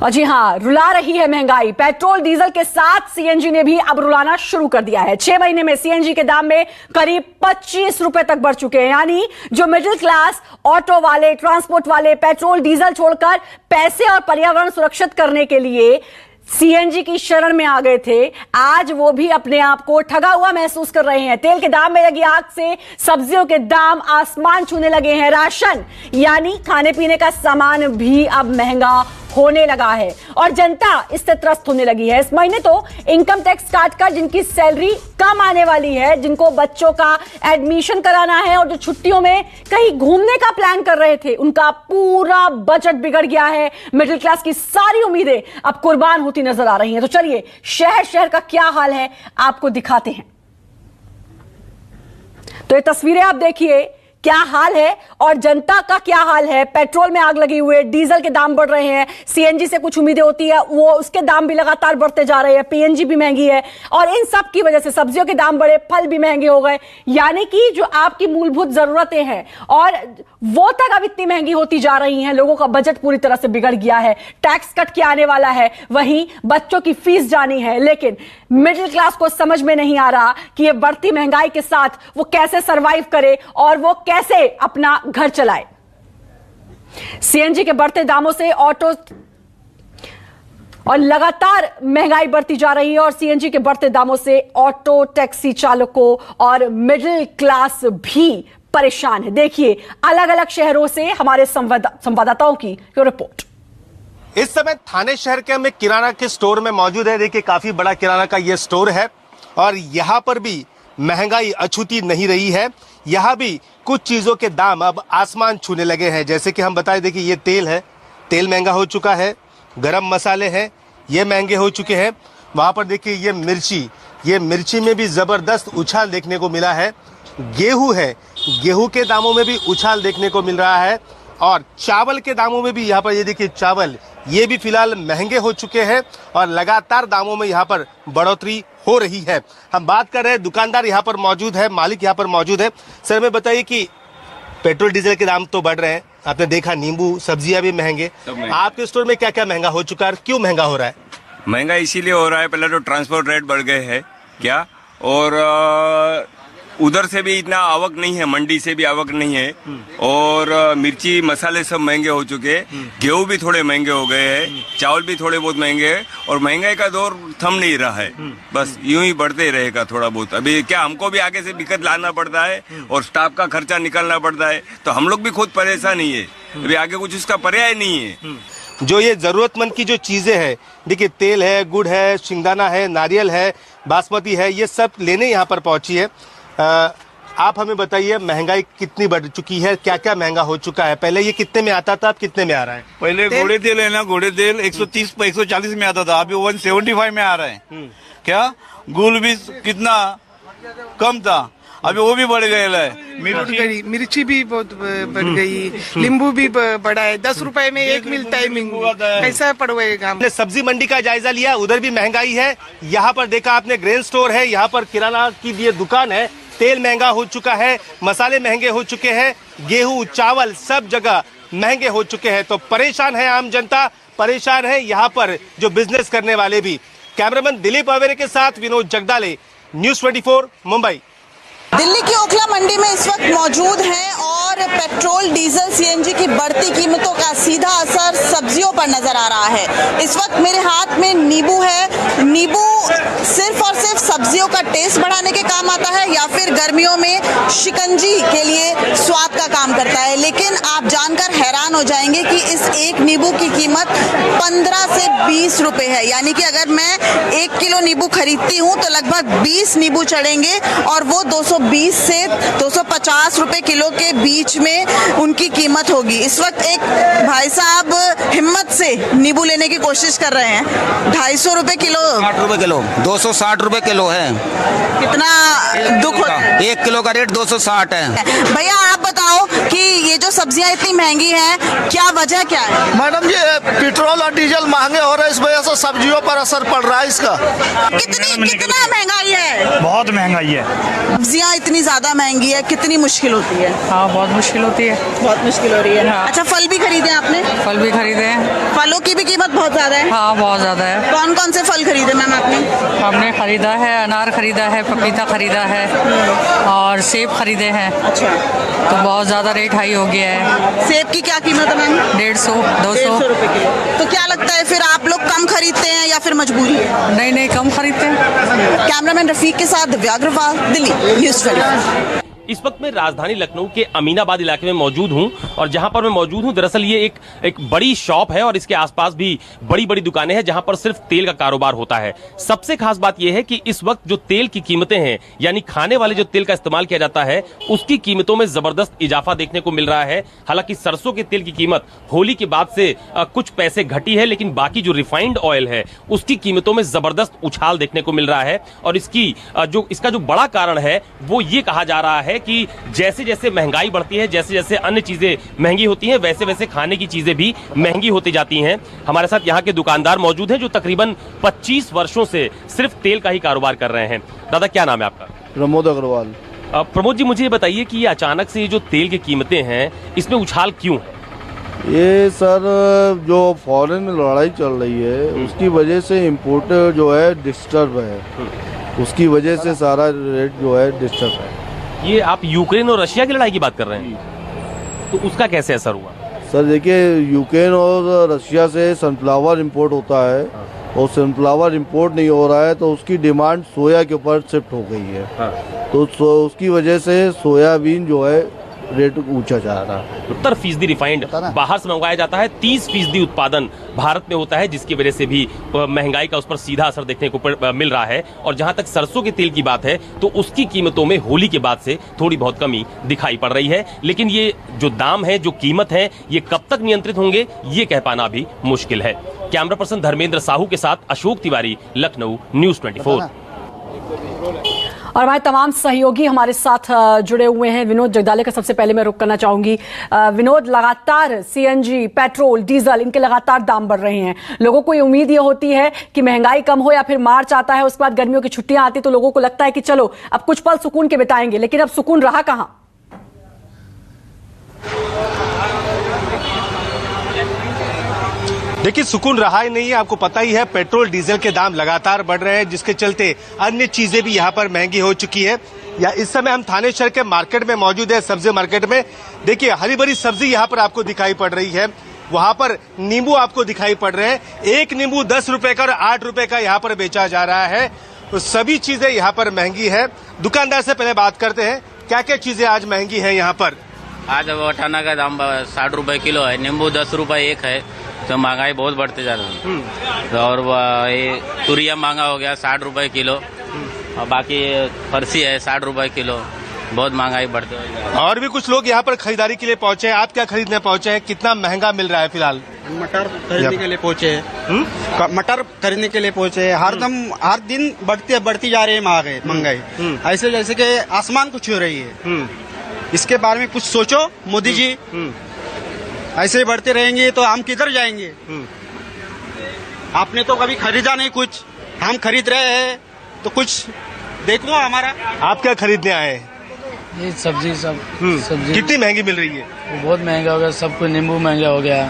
और जी हां, रुला रही है महंगाई। पेट्रोल डीजल के साथ सीएनजी ने भी अब रुलाना शुरू कर दिया है। 6 महीने में सीएनजी के दाम में करीब 25 रुपए तक बढ़ चुके हैं। यानी जो मिडिल क्लास, ऑटो वाले, ट्रांसपोर्ट वाले पेट्रोल डीजल छोड़कर पैसे और पर्यावरण सुरक्षित करने के लिए सीएनजी की शरण में आ गए थे, आज वो भी अपने आप को ठगा हुआ महसूस कर रहे हैं। तेल के दाम में लगी आग से सब्जियों के दाम आसमान छूने लगे हैं। राशन यानी खाने पीने का सामान भी अब महंगा होने लगा है और जनता इससे त्रस्त होने लगी है। इस महीने तो इनकम टैक्स काटकर जिनकी सैलरी कम आने वाली है, जिनको बच्चों का एडमिशन कराना है और जो छुट्टियों में कहीं घूमने का प्लान कर रहे थे, उनका पूरा बजट बिगड़ गया है। मिडिल क्लास की सारी उम्मीदें अब कुर्बान होती नजर आ रही हैं। तो चलिए शहर शहर का क्या हाल है आपको दिखाते हैं। तो ये तस्वीरें आप देखिए, क्या हाल है और जनता का क्या हाल है। पेट्रोल में आग लगी हुई है, डीजल के दाम बढ़ रहे हैं, सीएनजी से कुछ उम्मीदें होती है, वो उसके दाम भी लगातार बढ़ते जा रहे हैं, पीएनजी भी महंगी है और इन सब की वजह से सब्जियों के दाम बढ़े, फल भी महंगे हो गए। यानी कि जो आपकी मूलभूत जरूरतें हैं और वो तक अब इतनी महंगी होती जा रही हैं, लोगों का बजट पूरी तरह से बिगड़ गया है। टैक्स कट के आने वाला है, वहीं बच्चों की फीस जानी है, लेकिन मिडिल क्लास को समझ में नहीं आ रहा कि ये बढ़ती महंगाई के साथ वो कैसे सरवाइव करे और वो कैसे अपना घर चलाए। सीएनजी के बढ़ते दामों से ऑटो और लगातार महंगाई बढ़ती जा रही है और सीएनजी के बढ़ते दामों से ऑटो, टैक्सी चालकों और मिडिल क्लास भी परेशान है। देखिए अलग अलग शहरों से हमारे संवाददाताओं की रिपोर्ट। इस समय थाने शहर के हम एक किराना के स्टोर में मौजूद है। देखिए काफी बड़ा किराना का ये स्टोर है और यहाँ पर भी महंगाई अछूती नहीं रही है। यहाँ भी कुछ चीजों के दाम अब आसमान छूने लगे हैं। जैसे कि हम बताएं, देखिए ये तेल है, तेल महंगा हो चुका है। गरम मसाले हैं, ये महंगे हो चुके हैं। वहाँ पर देखिए ये मिर्ची में भी जबरदस्त उछाल देखने को मिला है। गेहूं है, गेहूं के दामों में भी उछाल देखने को मिल रहा है और चावल के दामों में भी यहाँ पर ये देखिए चावल ये भी फिलहाल महंगे हो चुके हैं और लगातार दामों में यहाँ पर बढ़ोतरी हो रही है। हम बात कर रहे हैं, दुकानदार यहाँ पर मौजूद है, मालिक यहाँ पर मौजूद है। सर हमें बताइए कि पेट्रोल डीजल के दाम तो बढ़ रहे हैं, आपने देखा नींबू सब्जियां भी महंगे, आपके स्टोर में क्या क्या महंगा हो चुका है, क्यों महंगा हो रहा है? महंगा इसीलिए हो रहा है, पहले तो ट्रांसपोर्ट रेट बढ़ गए हैं क्या, और उधर से भी इतना आवक नहीं है, मंडी से भी आवक नहीं है और मिर्ची मसाले सब महंगे हो चुके हैं। गेहूं भी थोड़े महंगे हो गए हैं, चावल भी थोड़े बहुत महंगे हैं और महंगाई का दौर थम नहीं रहा है। बस यूं ही बढ़ते ही रहेगा थोड़ा बहुत। अभी क्या हमको भी आगे से दिक्कत लाना पड़ता है और स्टाफ का खर्चा निकालना पड़ता है, तो हम लोग भी खुद परेशान ही है। अभी आगे कुछ उसका पर्याय नहीं है। जो ये जरूरतमंद की जो चीजें हैं, देखिए तेल है, गुड़ है, शिंगदाना है, नारियल है, बासमती है, ये सब लेने यहाँ पर पहुंची है। आप हमें बताइए महंगाई कितनी बढ़ चुकी है, क्या क्या महंगा हो चुका है? पहले ये कितने में आता था, अब कितने में आ रहा है? पहले घोड़े तेल है ना, घोड़े तेल 130 140 में आता था, अभी 175 में आ रहा है। क्या गुड़ भी कितना कम था, अभी वो भी बढ़ गया है। मिर्ची भी बहुत बढ़ गई, नींबू भी बढ़ा है, 10 रुपए में एक मिलता है नींबू, कैसा पड़ेगा? आपने सब्जी मंडी का जायजा लिया, उधर भी महंगाई है। यहाँ पर देखा आपने ग्रेन स्टोर है, यहाँ पर किराना की ये दुकान है, तेल महंगा हो चुका है, मसाले महंगे हो चुके हैं, गेहूं, चावल सब जगह महंगे हो चुके हैं। तो परेशान है आम जनता, परेशान है यहाँ पर जो बिजनेस करने वाले भी। कैमरामैन दिलीप अवेरे के साथ विनोद जगदाले, न्यूज़ 24 मुंबई। दिल्ली की ओखला मंडी में इस वक्त मौजूद हैं और पेट्रोल, डीजल, सीएनजी की बढ़ती कीमतों का सीधा असर सब्जियों पर नजर आ रहा है। इस वक्त मेरे हाथ में नींबू है। नींबू सिर्फ और सिर्फ सब्जियों का टेस्ट बढ़ाने के काम आता है या फिर गर्मियों में शिकंजी के लिए स्वाद का काम करता है। लेकिन आप जानकर हैरान हो जाएंगे कि इस एक नींबू की कीमत 15 से 20 रुपए है। यानी कि अगर मैं 1 किलो नींबू खरीदती हूँ तो लगभग 20 नींबू चढ़ेंगे और वो 220 से 250 रुपए किलो के बीच में उनकी कीमत होगी। इस वक्त एक भाई साहब हिम्मत से नींबू लेने की कोशिश कर रहे हैं। 250 रुपए किलो, 60 रुपए किलो, 260 रुपए किलो है। कितना दुख होता है। 1 किलो का रेट 260 है। भैया आप बताओ कि ये जो सब्जियां इतनी महंगी हैं, क्या वजह क्या है? मैडम ये पेट्रोल और डीजल महंगे हो रहे हैं, इस वजह से सब्जियों पर असर पड़ रहा है इसका। कितना महंगाई है? बहुत महंगाई है। सब्जियां इतनी ज्यादा महंगी है, कितनी मुश्किल होती है? हाँ, बहुत मुश्किल होती है। बहुत मुश्किल हो रही है। हाँ। अच्छा, फल भी खरीदे आपने? फल भी खरीदे हैं। फलों की भी कीमत बहुत ज्यादा है। हाँ, बहुत ज्यादा है। कौन कौन से फल खरीदे मैम आपने? हमने खरीदा है, अनार खरीदा है, पपीता खरीदा है और सेब खरीदे हैं। अच्छा, तो बहुत ज्यादा रेट हाई हो गया है। सेब की क्या कीमत है मैम? 150, 200। 150 रुपए किलो। तो क्या लगता है फिर आप लोग कम खरीदते हैं या फिर मजबूरी है? नहीं, कम खरीदते हैं। कैमरामैन रफीक के साथ दिव्या अग्रवाल, दिल्ली, न्यूज़ 24। इस वक्त मैं राजधानी लखनऊ के अमीनाबाद इलाके में मौजूद हूं और जहां पर मैं मौजूद हूं दरअसल ये एक बड़ी शॉप है और इसके आसपास भी बड़ी बड़ी दुकानें हैं जहां पर सिर्फ तेल का कारोबार होता है। सबसे खास बात यह है कि इस वक्त जो तेल की कीमतें हैं, यानी खाने वाले जो तेल का इस्तेमाल किया जाता है, उसकी कीमतों में जबरदस्त इजाफा देखने को मिल रहा है। हालांकि सरसों के तेल की कीमत होली के बाद से कुछ पैसे घटी है, लेकिन बाकी जो रिफाइंड ऑयल है उसकी कीमतों में जबरदस्त उछाल देखने को मिल रहा है। और इसका जो बड़ा कारण है वो ये कहा जा रहा है कि जैसे जैसे महंगाई बढ़ती है, जैसे जैसे अन्य चीजें महंगी होती हैं, वैसे वैसे खाने की चीजें भी महंगी होती जाती हैं। हमारे साथ यहाँ के दुकानदार मौजूद हैं जो तकरीबन 25 वर्षों से सिर्फ तेल का ही कारोबार कर रहे हैं। दादा, क्या नाम है आपका? प्रमोद अग्रवाल। प्रमोद जी, मुझे ये बताइए कि ये अचानक से जो तेल की कीमतें हैं इसमें उछाल क्यों है? ये सर जो फॉरेन में लड़ाई चल रही है उसकी वजह से इम्पोर्ट जो है डिस्टर्ब है, उसकी वजह से सारा रेट जो है डिस्टर्ब है। ये आप यूक्रेन और रशिया की लड़ाई की बात कर रहे हैं, तो उसका कैसे असर हुआ? सर देखिए, यूक्रेन और रशिया से सनफ्लावर इंपोर्ट होता है और सनफ्लावर इंपोर्ट नहीं हो रहा है तो उसकी डिमांड सोया के ऊपर शिफ्ट हो गई है। तो उसकी वजह से सोयाबीन जो है रेट ऊंचा जा रहा है। 70% रिफाइंड बाहर से मंगवाया जाता है, 30% उत्पादन भारत में होता है, जिसकी वजह से भी महंगाई का उस पर सीधा असर देखने को मिल रहा है। और जहां तक सरसों के तेल की बात है तो उसकी कीमतों में होली के बाद से थोड़ी बहुत कमी दिखाई पड़ रही है, लेकिन ये जो दाम है, जो कीमत है, ये कब तक नियंत्रित होंगे ये कह पाना भी मुश्किल है। कैमरा पर्सन धर्मेंद्र साहू के साथ अशोक तिवारी, लखनऊ, न्यूज़ 24। और हमारे तमाम सहयोगी हमारे साथ जुड़े हुए हैं। विनोद जगदाले का सबसे पहले मैं रुख करना चाहूंगी। विनोद, लगातार सीएनजी, पेट्रोल, डीजल, इनके लगातार दाम बढ़ रहे हैं। लोगों को ये उम्मीद ये होती है कि महंगाई कम हो, या फिर मार्च आता है, उसके बाद गर्मियों की छुट्टियां आती तो लोगों को लगता है कि चलो अब कुछ पल सुकून के बिताएंगे, लेकिन अब सुकून रहा कहां? देखिए, सुकून रहा ही नहीं है। आपको पता ही है, पेट्रोल डीजल के दाम लगातार बढ़ रहे हैं, जिसके चलते अन्य चीजें भी यहाँ पर महंगी हो चुकी है। या इस समय हम थाने शहर के मार्केट में मौजूद है, सब्जी मार्केट में। देखिए, हरी भरी सब्जी यहाँ पर आपको दिखाई पड़ रही है। वहां पर नींबू आपको दिखाई पड़ रहे हैं। एक नींबू 10 रुपए का और 8 रुपए का यहाँ पर बेचा जा रहा है। तो सभी चीजें यहाँ पर महंगी है। दुकानदार से पहले बात करते हैं, क्या क्या चीजें आज महंगी है यहाँ पर? आज वटाना का दाम 60 रुपए किलो है, नींबू 10 रुपए एक है, तो महंगाई बहुत बढ़ते जा रही है। और ये तुरिया महंगा हो गया 60 रुपए किलो, और बाकी फरसी है 60 रुपए किलो। बहुत महंगाई बढ़ते हुए। और भी कुछ लोग यहाँ पर खरीदारी के लिए पहुंचे हैं। आप क्या खरीदने पहुंचे हैं? कितना महंगा मिल रहा है फिलहाल? मटर खरीदने के लिए पहुंचे हैं। मटर खरीदने के लिए पहुंचे हैं। हर दिन बढ़ती जा रही है महंगाई, ऐसे जैसे कि आसमान को छू रही है। इसके बारे में कुछ सोचो मोदी जी। ऐसे ही बढ़ते रहेंगे तो हम किधर जाएंगे? आपने तो कभी खरीदा नहीं कुछ, हम खरीद रहे हैं तो कुछ देख लो हमारा। आप क्या खरीदने आए हैं? ये सब्जी सब्जी कितनी महंगी मिल रही है? बहुत महंगा हो गया, सब कुछ नींबू महंगा हो गया,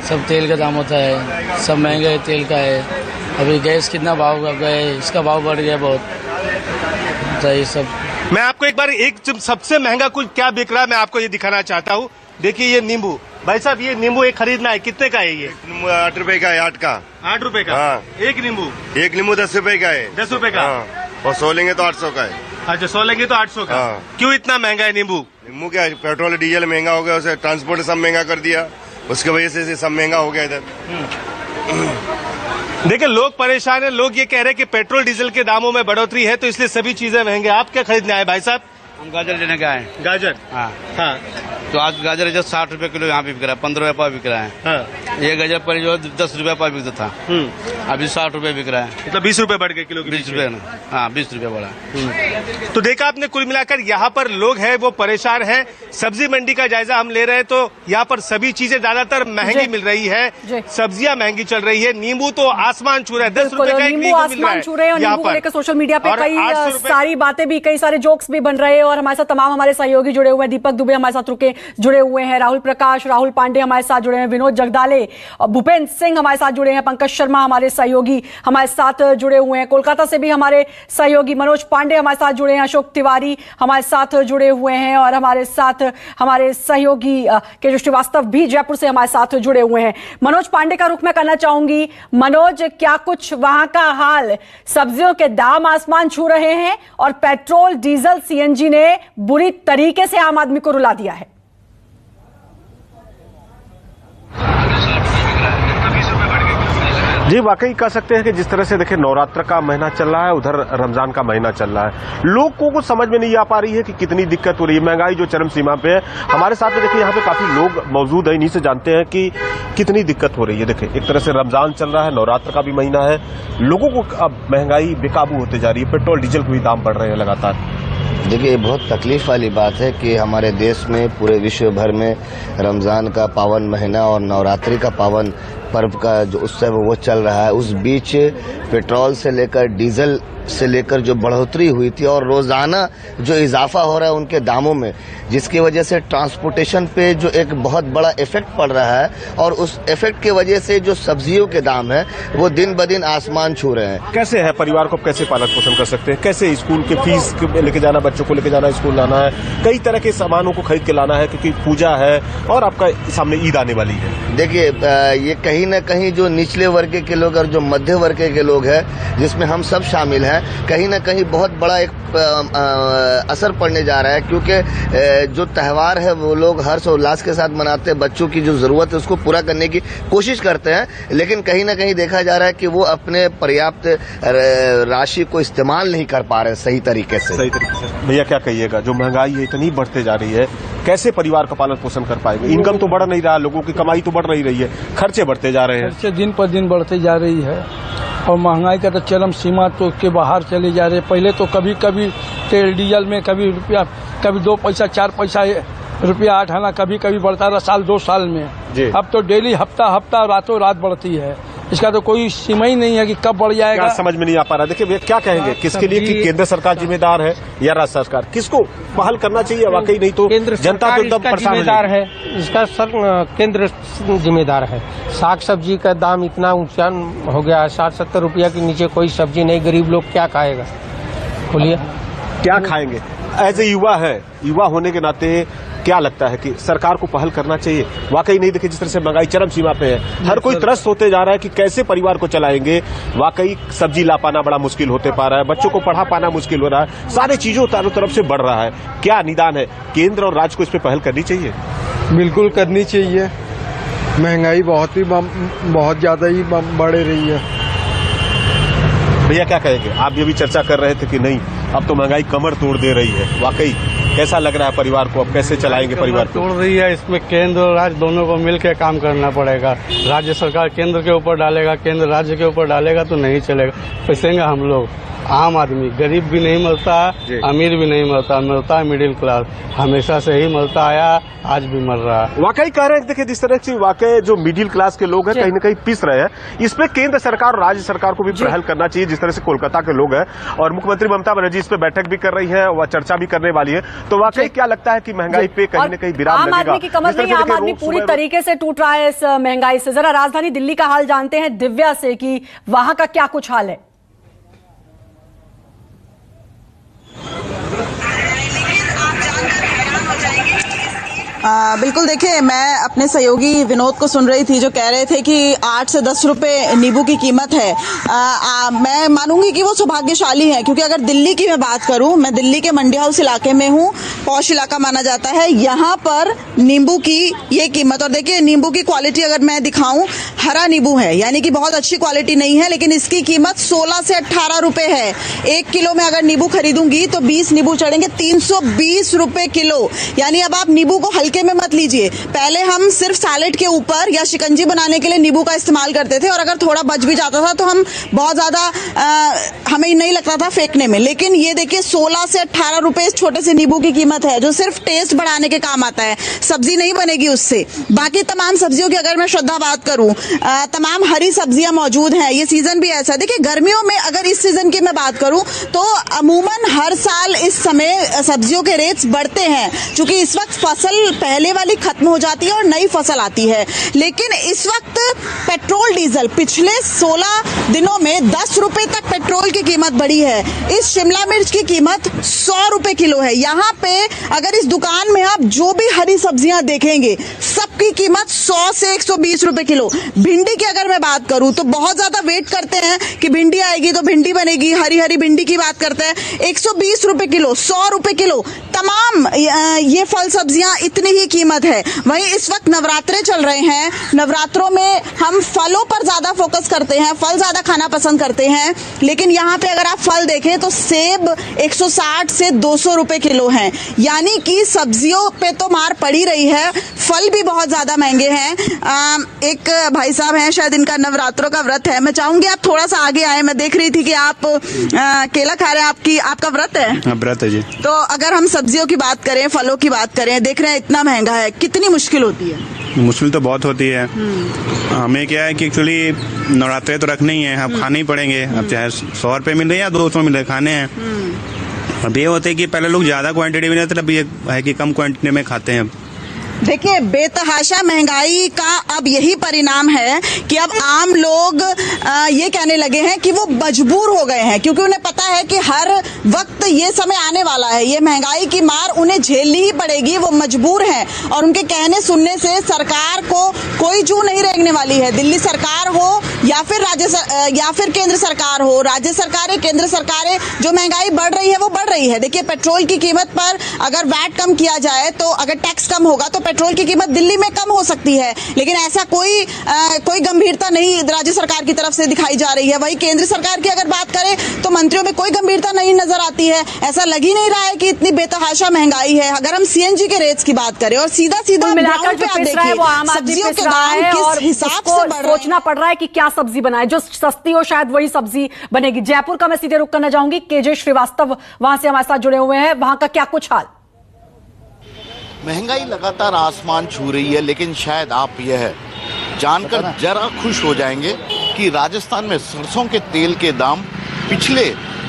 सब तेल का दाम होता है, सब महंगा है, तेल का है। अभी गैस कितना भाव गए, इसका भाव बढ़ गया बहुत। ये सब मैं आपको एक बार सबसे महंगा कुछ क्या बिक रहा है मैं आपको ये दिखाना चाहता हूँ। देखिए, ये नींबू, भाई साहब ये नींबू एक खरीदना है, कितने का है ये? 8 रुपए का है, 8 का। 8 रुपए का? हाँ। एक नींबू 10 रुपए का है। 10 रुपए का? हाँ। और 100 लेंगे तो 800 का है। अच्छा, 100 लेंगे तो 800 का। हाँ। क्यों इतना महंगा है नींबू? नींबू क्या, पेट्रोल डीजल महंगा हो गया, उसे ट्रांसपोर्ट सब महंगा कर दिया, उसकी वजह से सब महंगा हो गया इधर। देखिए, लोग परेशान है। लोग ये कह रहे हैं कि पेट्रोल डीजल के दामों में बढ़ोतरी है तो इसलिए सभी चीजें महंगे। आप क्या खरीदने आए भाई साहब? हम गाजर लेने गए हैं। गाजर? हाँ हाँ। तो आज गाजर जो 60 रुपए किलो यहाँ पे बिक रहा है, 15 रुपये बिक रहा है। हाँ। ये गाजर पर जो 10 रुपये पर बिकता था, अभी 60 रुपए बिक रहा है। मतलब 20 रुपए बढ़ गए किलो के? 20 रुपए ना, हाँ 20 रुपए बढ़ा। तो देखा आपने, कुल मिलाकर यहाँ पर लोग हैं वो परेशान हैं। सब्जी मंडी का जायजा हम ले रहे हैं तो यहाँ पर सभी चीजें ज्यादातर महंगी मिल रही है, सब्जियां महंगी चल रही है। नींबू तो आसमान छू रहा है, 10 रुपए का एक नींबू आसमान छू रहे हैं। और नींबू को लेकर सोशल मीडिया पे कई सारी बातें भी, कई सारे जोक्स भी बन रहे हैं। और हमारे साथ तमाम हमारे सहयोगी जुड़े हुए हैं। दीपक दुबे हमारे साथ जुड़े हुए हैं, राहुल प्रकाश, राहुल पांडे हमारे साथ जुड़े हैं, विनोद जगदाले, भूपेंद्र सिंह हमारे साथ जुड़े हैं, पंकज शर्मा हमारे सहयोगी हमारे साथ जुड़े हुए हैं, कोलकाता से भी हमारे सहयोगी मनोज पांडे हमारे साथ जुड़े हैं, अशोक तिवारी हमारे साथ जुड़े हुए हैं और हमारे साथ हमारे सहयोगी के श्रीवास्तव भी जयपुर से हमारे साथ जुड़े हुए हैं। मनोज पांडे का रुख मैं करना चाहूंगी। मनोज, क्या कुछ वहां का हाल? सब्जियों के दाम आसमान छू रहे हैं और पेट्रोल, डीजल, सीएनजी ने बुरी तरीके से आम आदमी को रुला दिया है। जी, वाकई कह सकते हैं कि जिस तरह से देखिए नवरात्र का महीना चल रहा है, उधर रमजान का महीना चल रहा है, लोगों को समझ में नहीं आ पा रही है कि कितनी दिक्कत हो रही है। महंगाई जो चरम सीमा पे है। हमारे साथ में देखिए यहाँ पे काफी लोग मौजूद है, इन्हीं से जानते हैं कि कितनी दिक्कत हो रही है। देखिए एक तरह से रमजान चल रहा है, नवरात्र का भी महीना है, लोगों को अब महंगाई बेकाबू होते जा रही है, पेट्रोल डीजल के भी दाम बढ़ रहे हैं लगातार। देखिए, ये बहुत तकलीफ वाली बात है कि हमारे देश में, पूरे विश्व भर में रमज़ान का पावन महीना और नवरात्रि का पावन पर्व का जो उत्सव वो चल रहा है, उस बीच पेट्रोल से लेकर डीजल से लेकर जो बढ़ोतरी हुई थी और रोजाना जो इजाफा हो रहा है उनके दामों में, जिसकी वजह से ट्रांसपोर्टेशन पे जो एक बहुत बड़ा इफेक्ट पड़ रहा है और उस इफेक्ट की वजह से जो सब्जियों के दाम है वो दिन ब दिन आसमान छू रहे हैं। कैसे है, परिवार को कैसे पालन पोषण कर सकते हैं? कैसे स्कूल के फीस लेके जाना, बच्चों को लेके जाना, स्कूल लाना है, कई तरह के सामानों को खरीद के लाना है क्योंकि पूजा है और आपका सामने ईद आने वाली है। देखिए, ये कहीं न कहीं जो निचले वर्ग के लोग और जो मध्य वर्ग के लोग हैं, जिसमें हम सब शामिल हैं, कहीं न कहीं बहुत बड़ा एक असर पड़ने जा रहा है। क्योंकि जो त्यौहार है वो लोग हर्ष और उल्लास के साथ मनाते हैं, बच्चों की जो जरूरत है उसको पूरा करने की कोशिश करते हैं, लेकिन कहीं न कहीं देखा जा रहा है कि वो अपने पर्याप्त राशि को इस्तेमाल नहीं कर पा रहे सही तरीके से। भैया क्या कहिएगा, जो महंगाई है इतनी बढ़ते जा रही है, कैसे परिवार का पालन पोषण कर पाएंगे? इनकम तो बढ़ नहीं रहा, लोगों की कमाई तो बढ़ नहीं रही है, खर्चे बढ़ते जा रहे हैं। खर्चे दिन पर दिन बढ़ते जा रही है और महंगाई का तो चरम सीमा तो के बाहर चले जा रहे हैं। पहले तो कभी कभी तेल डीजल में कभी रुपया, कभी 2 पैसा 4 पैसा रुपया 8 आना कभी कभी बढ़ता रहा साल 2 साल में। अब तो डेली हफ्ता रातों रात बढ़ती है, इसका तो कोई सीमा ही नहीं है कि कब बढ़ जाएगा। समझ में नहीं आ पा रहा। देखिए भैया क्या कहेंगे, किसके लिए, कि केंद्र सरकार जिम्मेदार है या राज्य सरकार? किसको पहल करना चाहिए? वाकई नहीं तो जनता तो एकदम परेशान जिम्मेदार है, इसका सर केंद्र जिम्मेदार है। साग सब्जी का दाम इतना ऊंचा हो गया है, 60-70 रुपया के नीचे कोई सब्जी नहीं, गरीब लोग क्या खाएगा? बोलिए क्या खाएंगे? एज ए युवा है, युवा होने के नाते क्या लगता है कि सरकार को पहल करना चाहिए? वाकई नहीं, देखिए जिस तरह से महंगाई चरम सीमा पे है, हर कोई त्रस्त होते जा रहा है कि कैसे परिवार को चलाएंगे। वाकई सब्जी ला पाना बड़ा मुश्किल होते पा रहा है, बच्चों को पढ़ा पाना मुश्किल हो रहा है, सारी चीजों चारों तरफ से बढ़ रहा है। क्या निदान है, केंद्र और राज्य को इस पर पहल करनी चाहिए? बिल्कुल करनी चाहिए। महंगाई बहुत ज्यादा ही बढ़ रही है। भैया क्या कहेंगे, आप ये भी चर्चा कर रहे थे कि नहीं अब तो महंगाई कमर तोड़ दे रही है, वाकई कैसा लग रहा है परिवार को? अब कैसे चलाएंगे परिवार को? तोड़ रही है, इसमें केंद्र और राज्य दोनों को मिलकर काम करना पड़ेगा। राज्य सरकार केंद्र के ऊपर डालेगा, केंद्र राज्य के ऊपर डालेगा तो नहीं चलेगा। पैसेंगे हम लोग, आम आदमी, गरीब भी नहीं मरता, अमीर भी नहीं मरता, मिलता है मिडिल क्लास, हमेशा से ही मरता आया, आज भी मर रहा है। वाकई कह रहे हैं, देखिए जिस तरह से वाकई जो मिडिल क्लास के लोग हैं कहीं न कहीं पिस रहे हैं, इसमें केंद्र सरकार और राज्य सरकार को भी पहल करना चाहिए। जिस तरह से कोलकाता के लोग हैं और मुख्यमंत्री ममता बनर्जी इस पे बैठक भी कर रही है, वह चर्चा भी करने वाली है, तो वाकई क्या लगता है कि महंगाई पे कहीं न कहीं विराम लगेगा? आम आदमी की कमर नहीं, आम आदमी पूरी तरीके से टूट रहा है इस महंगाई से। जरा राजधानी दिल्ली का हाल जानते हैं दिव्या से कि वहां का क्या कुछ हाल है। बिल्कुल, देखिए मैं अपने सहयोगी विनोद को सुन रही थी जो कह रहे थे कि 8 से 10 रुपए नींबू की कीमत है। मैं मानूंगी कि वो सौभाग्यशाली है, क्योंकि अगर दिल्ली की मैं बात करूं, मैं दिल्ली के मंडी हाउस इलाके में हूं, पौष इलाका माना जाता है, यहाँ पर नींबू की ये कीमत, और देखिए नींबू की क्वालिटी अगर मैं दिखाऊं, हरा नींबू है, यानी कि बहुत अच्छी क्वालिटी नहीं है, लेकिन इसकी कीमत 16 से 18 रुपए है। 1 किलो में अगर नींबू खरीदूंगी तो 20 नींबू चढ़ेंगे 320 रुपए किलो। यानी अब आप नींबू को हल्के में मत लीजिए। पहले हम सिर्फ सैलेड के ऊपर या शिकंजी बनाने के लिए नींबू का इस्तेमाल करते थे, और अगर थोड़ा बच भी जाता था तो हम बहुत ज्यादा हमें नहीं लगता था फेंकने में। लेकिन ये देखिए 16 से 18 रुपए इस छोटे से नींबू की कीमत है, जो सिर्फ टेस्ट बढ़ाने के काम आता है, सब्जी नहीं बनेगी उससे। बाकी तमाम सब्जियों की अगर मैं श्रद्धा बात करूं, तमाम हरी सब्जियां मौजूद हैं। ये सीजन भी ऐसा है, देखिए गर्मियों में अगर इस सीजन की मैं बात करूं तो अमूमन हर साल इस समय सब्जियों के रेट्स बढ़ते हैं, क्योंकि इस वक्त फसल पहले वाली खत्म हो जाती है और नई फसल आती है। लेकिन इस वक्त पेट्रोल डीजल पिछले 16 दिनों में 10 रुपए तक पेट्रोल की कीमत बढ़ी है। इस शिमला मिर्च की कीमत 100 रुपए किलो है। यहाँ पे अगर इस दुकान में आप जो भी हरी सब्जियां देखेंगे, सबकी कीमत 100 से 120 रुपए किलो। भिंडी की अगर मैं बात करूं तो बहुत ज्यादा वेट करते हैं कि भिंडी आएगी तो भिंडी बनेगी, हरी हरी भिंडी की बात करते हैं, 120 रुपए किलो, 100 रुपए किलो। तमाम ये फल सब्जियां इतनी ही कीमत है। वहीं इस वक्त नवरात्रे चल रहे हैं, नवरात्रों में हम फलों पर ज्यादा फोकस करते हैं, फल ज्यादा खाना पसंद करते हैं, लेकिन यहाँ पे अगर आप फल देखें तो सेब 160 से 200 रुपए किलो हैं। यानी कि सब्जियों पे तो मार पड़ी रही है, फल भी बहुत ज्यादा महंगे हैं। एक भाई साहब हैं, शायद इनका नवरात्रों का व्रत है, मैं चाहूंगी आप थोड़ा सा आगे आए। मैं देख रही थी कि आप केला खा रहे हैं, आपका व्रत है? व्रत है जी। तो अगर हम सब्जियों की बात करें, फलों की बात करें, देख रहे हैं इतना महंगा है, कितनी मुश्किल होती है? मुश्किल तो बहुत होती है। हमें क्या है कि एक्चुअली नवरात्रे तो रखने ही है, अब खाने ही पड़ेंगे। अब चाहे 100 रुपए मिल रहे या 200 मिल रहे, खाने हैं। अब ये होते है कि पहले लोग ज्यादा क्वांटिटी में, अब ये है कि कम क्वांटिटी में खाते हैं। देखिए बेतहाशा महंगाई का अब यही परिणाम है कि अब आम लोग ये कहने लगे हैं कि वो मजबूर हो गए हैं, क्योंकि उन्हें पता है कि हर वक्त ये समय आने वाला है, ये महंगाई की मार उन्हें झेलनी ही पड़ेगी। वो मजबूर हैं और उनके कहने सुनने से सरकार को कोई जू नहीं रेंगने वाली है। दिल्ली सरकार हो या फिर केंद्र सरकार हो, राज्य सरकारें, केंद्र सरकारें, जो महंगाई बढ़ रही है वो बढ़ रही है। देखिए पेट्रोल की कीमत पर अगर वैट कम किया जाए, तो अगर टैक्स कम होगा तो पेट्रोल की कीमत दिल्ली में कम हो सकती है, लेकिन ऐसा कोई गंभीरता नहीं राज्य सरकार की तरफ से दिखाई जा रही है। वही केंद्र सरकार की अगर बात करें तो मंत्रियों में कोई गंभीरता नहीं नजर आती है। ऐसा लग ही नहीं रहा है कि इतनी बेतहाशा महंगाई है। अगर हम सीएनजी के रेट्स की बात करें और सीधा मिलाकर जो पिस रहा है वो आम आदमी पिस रहा है, और उसको सोचना पड़ रहा है कि क्या सब्जी बनाए, जो सस्ती हो शायद वही सब्जी बनेगी। जयपुर का मैं सीधे रुक करना चाहूंगी, केजे श्रीवास्तव वहां से हमारे साथ जुड़े हुए हैं, वहां का क्या कुछ हाल? महंगाई लगातार आसमान छू रही है, लेकिन शायद आप यह जानकर जरा खुश हो जाएंगे कि राजस्थान में सरसों के तेल के दाम पिछले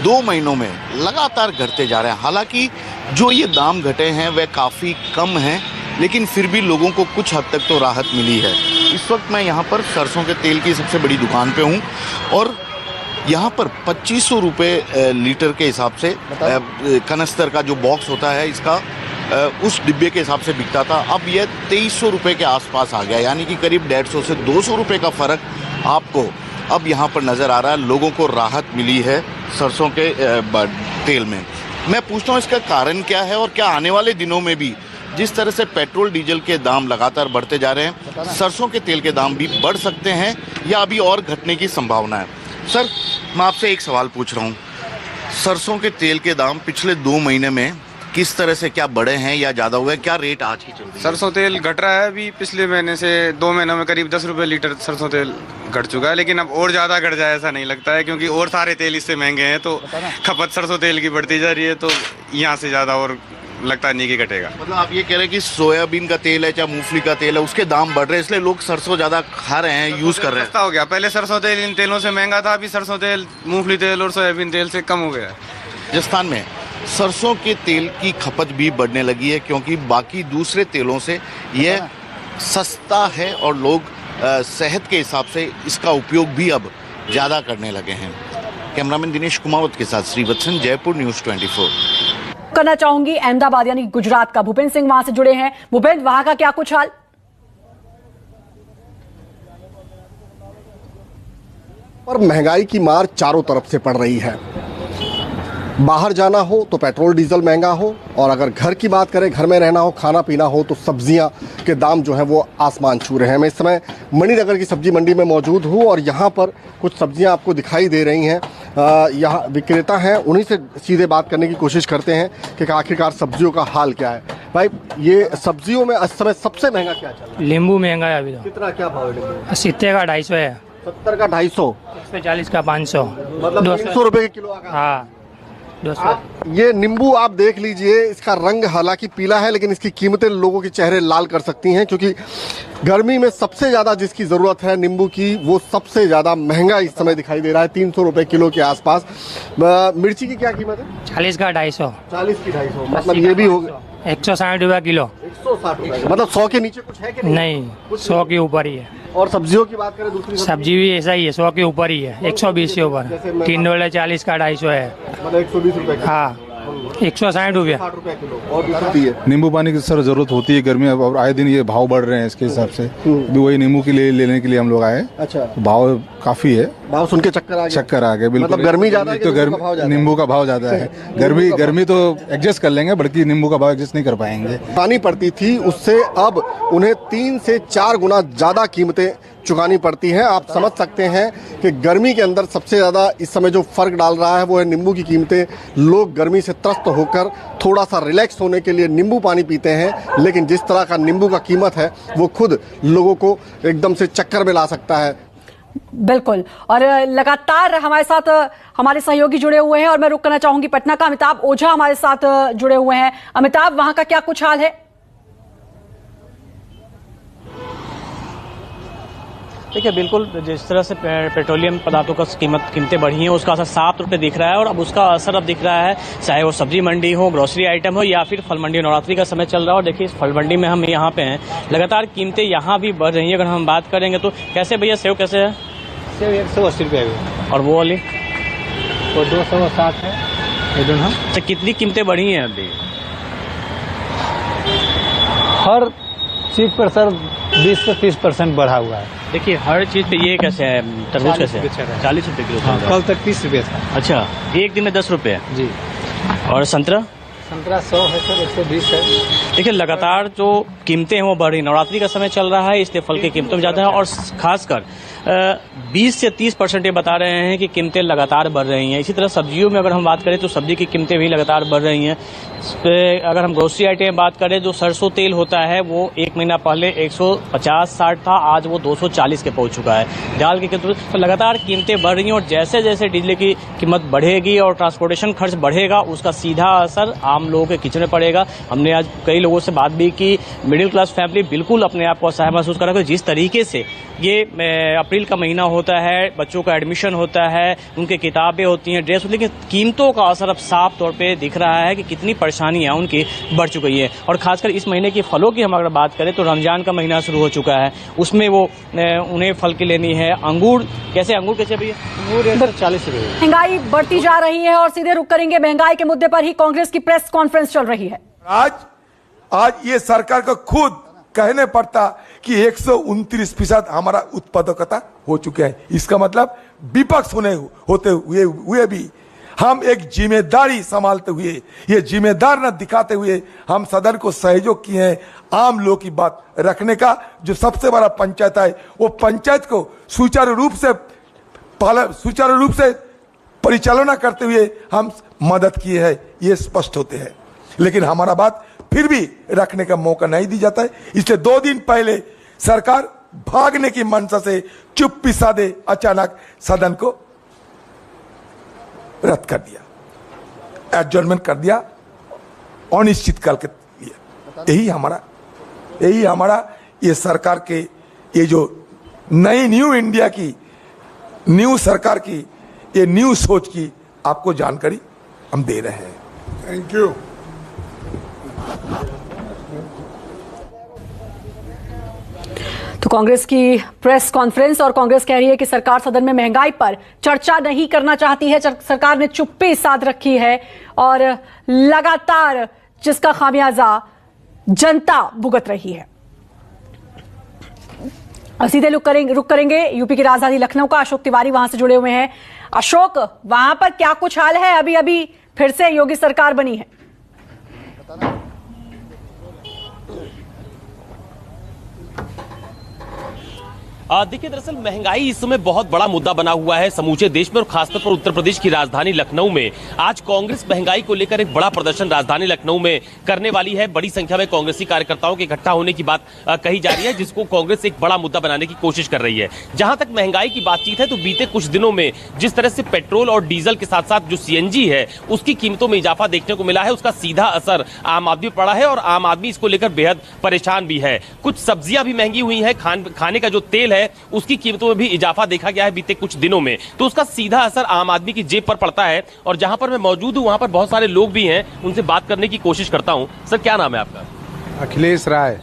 2 महीनों में लगातार घटते जा रहे हैं। हालांकि जो ये दाम घटे हैं वह काफ़ी कम हैं, लेकिन फिर भी लोगों को कुछ हद तक तो राहत मिली है। इस वक्त मैं यहाँ पर सरसों के तेल की सबसे बड़ी दुकान पे हूँ, और यहाँ पर 2500 रुपये लीटर के हिसाब से कनस्तर का जो बॉक्स होता है इसका, उस डिब्बे के हिसाब से बिकता था। अब यह 2300 रुपये के आसपास आ गया, यानी कि करीब 150 से 200 रुपये का फ़र्क आपको अब यहाँ पर नज़र आ रहा है। लोगों को राहत मिली है सरसों के तेल में। मैं पूछता हूँ इसका कारण क्या है, और क्या आने वाले दिनों में भी जिस तरह से पेट्रोल डीजल के दाम लगातार बढ़ते जा रहे हैं, सरसों के तेल के दाम भी बढ़ सकते हैं या अभी और घटने की संभावना है? सर, मैं आपसे एक सवाल पूछ रहा हूँ, सरसों के तेल के दाम पिछले 2 महीने में किस तरह से, क्या बढ़े हैं या ज़्यादा हुए, क्या रेट आज की चल रही है? सरसों तेल घट रहा है, अभी पिछले महीने से 2 महीनों में करीब 10 रुपये लीटर सरसों तेल घट चुका है, लेकिन अब और ज़्यादा घट जाए ऐसा नहीं लगता है, क्योंकि और सारे तेल इससे महंगे हैं, तो खपत सरसों तेल की बढ़ती जा रही है, तो यहाँ से ज़्यादा और लगता नहीं कि घटेगा। मतलब आप ये कह रहे हैं कि सोयाबीन का तेल है चाहे मूंगफली का तेल है, उसके दाम बढ़ रहे हैं, इसलिए लोग सरसों ज़्यादा खा रहे हैं, यूज़ कर रहे हैं। सस्ता हो गया, पहले सरसों तेल इन तेलों से महंगा था, अभी सरसों तेल मूंगफली तेल और सोयाबीन तेल से कम हो गया है। राजस्थान में सरसों के तेल की खपत भी बढ़ने लगी है, क्योंकि बाकी दूसरे तेलों से यह सस्ता है और लोग सेहत के हिसाब से इसका उपयोग भी अब ज़्यादा करने लगे हैं। कैमरामैन दिनेश कुमावत के साथ श्रीवत्सन, जयपुर न्यूज़ 24। करना चाहूंगी अहमदाबाद यानी गुजरात का भूपेंद्र सिंह वहां से जुड़े हैं। भूपेंद्र, वहां का क्या कुछ हाल? पर महंगाई की मार चारों तरफ से पड़ रही है। बाहर जाना हो तो पेट्रोल डीजल महंगा हो, और अगर घर की बात करें, घर में रहना हो, खाना पीना हो, तो सब्जियां के दाम जो हैं वो आसमान छू रहे हैं। मैं इस समय मणिनगर की सब्जी मंडी में मौजूद हूं और यहां पर कुछ सब्जियां आपको दिखाई दे रही हैं। यहाँ विक्रेता हैं, उन्हीं से सीधे बात करने की कोशिश करते हैं कि आखिरकार सब्जियों का हाल क्या है। भाई, ये सब्जियों में इस समय सबसे महंगा क्या चल रहा है? नींबू महंगा है अभी तो। कितना, क्या भाव है नींबू? 70 का 250 है। 70 का 250, 140 का 500, मतलब 300 रुपए के किलो। हाँ, 200। ये नींबू आप देख लीजिए, इसका रंग हालांकि पीला है, लेकिन इसकी कीमतें लोगों के चेहरे लाल कर सकती हैं, क्योंकि गर्मी में सबसे ज्यादा जिसकी जरूरत है नींबू की, वो सबसे ज्यादा महंगा इस समय दिखाई दे रहा है, 300 रुपए किलो के आसपास। मिर्ची की क्या कीमत है? 40 का 250। 40 की 250, मतलब ये भी हो गया 160 रुपया किलो। 160 रुपए, मतलब 100 के नीचे कुछ है कि नहीं? 100 के ऊपर ही है। और सब्जियों की बात करें, दूसरी सब्जी भी ऐसा ही है, 100 के ऊपर ही है, 120 के ऊपर। $3 40 का 250 है, मतलब 120 रुपए। हाँ, 160 रुपया किलो। और नींबू पानी की सर जरूरत होती है गर्मी, और आए दिन ये भाव बढ़ रहे हैं, इसके हिसाब से भी वही नींबू के लिए लेने के लिए हम लोग आए। अच्छा, भाव काफी है। भाव सुन के चक्कर आ गए। बिल्कुल, मतलब गर्मी ज्यादा है, तो नींबू का भाव ज्यादा है। गर्मी तो एडजस्ट कर लेंगे, बल्कि नींबू का भाव एडजस्ट नहीं कर पाएंगे। पानी पड़ती थी, उससे अब उन्हें 3 से 4 गुना ज्यादा कीमतें चुकानी पड़ती हैं। आप समझ सकते हैं कि गर्मी के अंदर सबसे ज्यादा इस समय जो फर्क डाल रहा है वो है नींबू की कीमतें। लोग गर्मी से त्रस्त होकर थोड़ा सा रिलैक्स होने के लिए नींबू पानी पीते हैं, लेकिन जिस तरह का नींबू का कीमत है वो खुद लोगों को एकदम से चक्कर में ला सकता है। बिल्कुल, और लगातार हमारे साथ हमारे सहयोगी जुड़े हुए हैं, और मैं रुक करना चाहूंगी पटना का अमिताभ ओझा हमारे साथ जुड़े हुए हैं। अमिताभ, वहां का क्या कुछ हाल है? देखिए, बिल्कुल जिस तरह से पेट्रोलियम पदार्थों का कीमतें बढ़ी हैं, उसका असर 7 रुपये दिख रहा है, और अब उसका असर अब दिख रहा है चाहे वो सब्जी मंडी हो, ग्रोसरी आइटम हो, या फिर फल मंडी। नवरात्रि का समय चल रहा है और देखिए इस फल मंडी में हम यहाँ पे हैं, लगातार कीमतें यहाँ भी बढ़ रही हैं। अगर हम बात करेंगे तो कैसे भैया सेव कैसे है? सेव 180 रुपये है। और वो वाली? वो 260 है। ये दोनों। अच्छा, कितनी कीमतें बढ़ी हैं अभी? हर चीज पर सर 20 से 30% बढ़ा हुआ है। देखिए, हर चीज पे ये कैसे है? तरबूज कैसे है? 40 रुपये किलो। कल तक 30 रुपये था। अच्छा, एक दिन में 10 रुपये जी। और संतरा? संतरा 100 है सर, 120 है। देखिए, लगातार जो कीमतें हैं वो बढ़ रही। नवरात्रि का समय चल रहा है, इसलिए फल की कीमतों में ज्यादा है, और खासकर 20 से 30% ये बता रहे हैं कि कीमतें लगातार बढ़ रही हैं। इसी तरह सब्जियों में अगर हम बात करें तो सब्जी की कीमतें भी लगातार बढ़ रही हैं। अगर हम ग्रोसरी आइटम में बात करें, जो सरसों तेल होता है वो 1 महीना पहले 150-60 था, आज वो 240 के पहुंच चुका है। दाल की कीमत तो लगातार कीमतें बढ़ रही हैं, और जैसे जैसे डीजल की कीमत बढ़ेगी और ट्रांसपोर्टेशन खर्च बढ़ेगा, उसका सीधा असर आम लोगों के किचन में पड़ेगा। हमने आज कई लोगों से बात भी की, मिडिल क्लास फैमिली बिल्कुल अपने आप को असहाय महसूस कर रहा है। जिस तरीके से ये अप्रैल का महीना होता है, बच्चों का एडमिशन होता है, उनके किताबें होती हैं, ड्रेस, लेकिन कीमतों का असर अब साफ तौर पे दिख रहा है कि कितनी परेशानियां उनकी बढ़ चुकी है। और खासकर इस महीने की फलों की हम अगर बात करें तो रमजान का महीना शुरू हो चुका है, उसमें वो उन्हें फल की लेनी है। अंगूर कैसे भैया? अंगूर 40 रुपये। महंगाई बढ़ती जा रही है, और सीधे रुक करेंगे महंगाई के मुद्दे पर ही। कांग्रेस की प्रेस कॉन्फ्रेंस चल रही है। आज ये सरकार को खुद कहने पड़ता कि 129% हमारा उत्पादकता हो चुका है। इसका मतलब विपक्ष होते हुए भी हम एक जिम्मेदारी संभालते हुए, ये जिम्मेदार न दिखाते हुए हम सदन को सहयोग किए हैं। आम लोगों की बात रखने का जो सबसे बड़ा पंचायत है, वो पंचायत को सुचारू रूप से परिचालना करते हुए हम मदद किए हैं, ये स्पष्ट होते हैं। लेकिन हमारा बात फिर भी रखने का मौका नहीं दी जाता है। इसलिए 2 दिन पहले सरकार भागने की मंशा से चुप्पी साधे अचानक सदन को रद्द कर दिया, एडजर्नमेंट कर दिया अनिश्चितकाल के लिए। यही हमारा ये सरकार के ये जो नई न्यू इंडिया की, न्यू सरकार की, ये न्यू सोच की आपको जानकारी हम दे रहे हैं। Thank you. तो कांग्रेस की प्रेस कॉन्फ्रेंस और कांग्रेस कह रही है कि सरकार सदन में महंगाई पर चर्चा नहीं करना चाहती है। सरकार ने चुप्पी साध रखी है और लगातार जिसका खामियाजा जनता भुगत रही है। सीधे रुक करेंगे यूपी की राजधानी लखनऊ का। अशोक तिवारी वहां से जुड़े हुए हैं। अशोक, वहां पर क्या कुछ हाल है? अभी फिर से योगी सरकार बनी है। देखिए, दरअसल महंगाई इस समय बहुत बड़ा मुद्दा बना हुआ है समूचे देश में और खासतौर पर उत्तर प्रदेश की राजधानी लखनऊ में। आज कांग्रेस महंगाई को लेकर एक बड़ा प्रदर्शन राजधानी लखनऊ में करने वाली है। बड़ी संख्या में कांग्रेसी कार्यकर्ताओं के इकट्ठा होने की बात कही जा रही है, जिसको कांग्रेस एक बड़ा मुद्दा बनाने की कोशिश कर रही है। जहां तक महंगाई की बातचीत है तो बीते कुछ दिनों में जिस तरह से पेट्रोल और डीजल के साथ साथ जो सीएनजी है उसकी कीमतों में इजाफा देखने को मिला है, उसका सीधा असर आम आदमी पड़ा है और आम आदमी इसको लेकर बेहद परेशान भी है। कुछ सब्जियां भी महंगी हुई है, खाने का जो तेल है उसकी कीमतों में भी इजाफा देखा गया है बीते कुछ दिनों में, तो उसका सीधा असर आम आदमी की जेब पर पड़ता है। और जहां पर मैं मौजूद हूं वहां पर बहुत सारे लोग भी हैं, उनसे बात करने की कोशिश करता हूं। सर, क्या नाम है आपका? अखिलेश राय।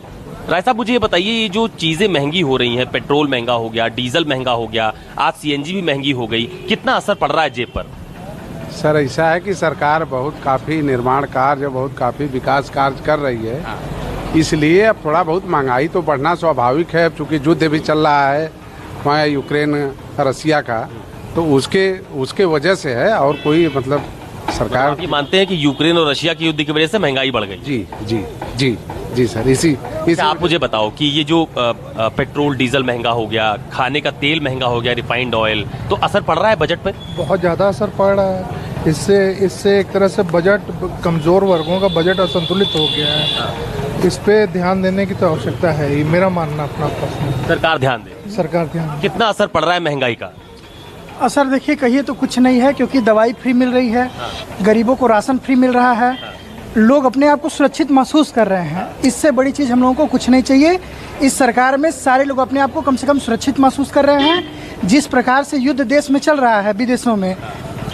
राय साहब, मुझे ये बताइए, ये जो चीजें महंगी हो रही हैं, पेट्रोल महंगा हो गया, डीजल महंगा हो गया, आज सीएनजी भी महंगी हो गई, कितना असर पड़ रहा है जेब पर? सर, ऐसा है कि सरकार काफी निर्माण कार्य, काफी विकास कार्य कर रही है, इसलिए अब थोड़ा बहुत महंगाई तो बढ़ना स्वाभाविक है। चूंकि युद्ध भी चल रहा है वहाँ यूक्रेन रसिया का, तो उसके वजह से है, और कोई मतलब सरकार। आप ये मानते हैं कि यूक्रेन और रशिया के युद्ध की वजह से महंगाई बढ़ गई? जी जी जी जी सर। इसी आप मुझे बताओ कि ये जो पेट्रोल डीजल महंगा हो गया, खाने का तेल महंगा हो गया, रिफाइंड ऑयल, तो असर पड़ रहा है बजट पे? बहुत ज़्यादा असर पड़ रहा है। इससे एक तरह से बजट, कमजोर वर्गों का बजट असंतुलित हो गया है। इस पे ध्यान देने की तो आवश्यकता है, ये मेरा मानना अपना पर्सनल। सरकार ध्यान दे। सरकार ध्यान। कितना असर पड़ रहा है महंगाई का? असर देखिए, कहिए तो कुछ नहीं है, क्योंकि दवाई फ्री मिल रही है, गरीबों को राशन फ्री मिल रहा है, लोग अपने आप को सुरक्षित महसूस कर रहे हैं। इससे बड़ी चीज़ हम लोगों को कुछ नहीं चाहिए। इस सरकार में सारे लोग अपने आप को कम से कम सुरक्षित महसूस कर रहे हैं। जिस प्रकार से युद्ध देश में चल रहा है, विदेशों में,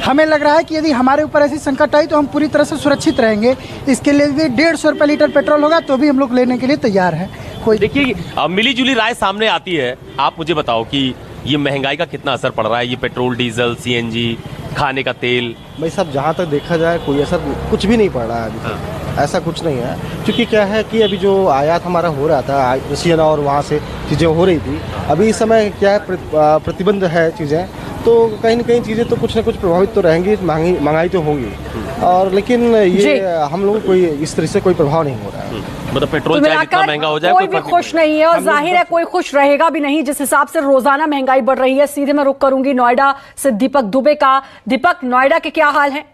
हमें लग रहा है कि यदि हमारे ऊपर ऐसी संकट आई तो हम पूरी तरह से सुरक्षित रहेंगे। इसके लिए यदि 150 रुपये लीटर पेट्रोल होगा तो भी हम लोग लेने के लिए तैयार हैं। कोई देखिए, मिली जुली राय सामने आती है। आप मुझे बताओ कि ये महंगाई का कितना असर पड़ रहा है, ये पेट्रोल डीजल सीएनजी, खाने का तेल? भाई साहब, जहाँ तक देखा जाए कोई असर कुछ भी नहीं पड़ रहा है अभी तक। ऐसा कुछ नहीं है, क्योंकि क्या है कि अभी जो आयात हमारा हो रहा था रशियन और वहाँ से चीज़ें हो रही थी, अभी इस समय क्या है प्रतिबंध है चीज़ें, तो कहीं ना कहीं चीज़ें तो कुछ ना कुछ प्रभावित तो रहेंगी, महंगाई तो होगी, और लेकिन ये हम लोगों को कोई इस तरह से कोई प्रभाव नहीं हो रहा है। मतलब पेट्रोल चाहे जितना महंगा हो जाए कोई भी खुश नहीं है, और जाहिर है कोई खुश रहेगा भी नहीं जिस हिसाब से रोजाना महंगाई बढ़ रही है। सीधे मैं रुक करूंगी नोएडा से दीपक दुबे का। दीपक, नोएडा के क्या हाल है?